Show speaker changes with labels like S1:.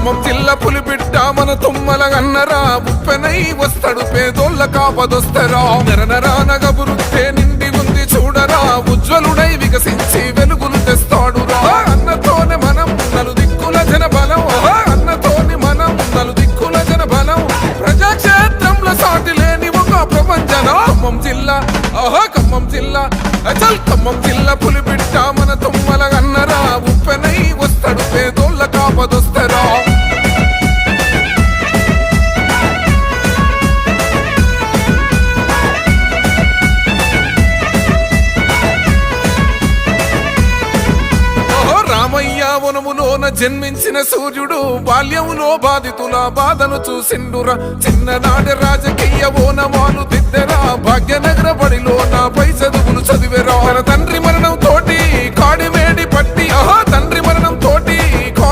S1: ఖమ్మం జిల్లా పులిబిడ్డ మన తుమ్మల గన్నరా ఉప్పెనై వస్తాడు పేదోళ్ళ కాపదొస్తరా నరనరానగబురుతే నిండి ఉంది చూడరా ఉజ్వలుడై వికసించి వెలుగులు తెస్తాడు రా అన్నతోనే మనం నలుదిక్కుల జన బలం అన్నతోని మనం నలుదిక్కుల జన బలం ప్రజాక్షేత్రంలో సాటి లేని ఒక ప్రపంచన ఖమ్మం జిల్లా ఖమ్మం జిల్లా అచల్ ఖమ్మం జిల్లా పులిబిడ్డ మన తుమ్మల గన్నరా ఉప్పెనై వస్తాడు పేదోళ్ళ కాపదొస్తరా వనములోన జన్మించిన సూర్యుడు బాల్యములో బాధితుల బాధను చూసిండురా చిన్ననాటి రాజకీయ ఓనమాలు దిద్దెరా భాగ్యనగర బడిలో నా పై చదువులు చదివేరా తన తండ్రి మరణం తోటి కాడి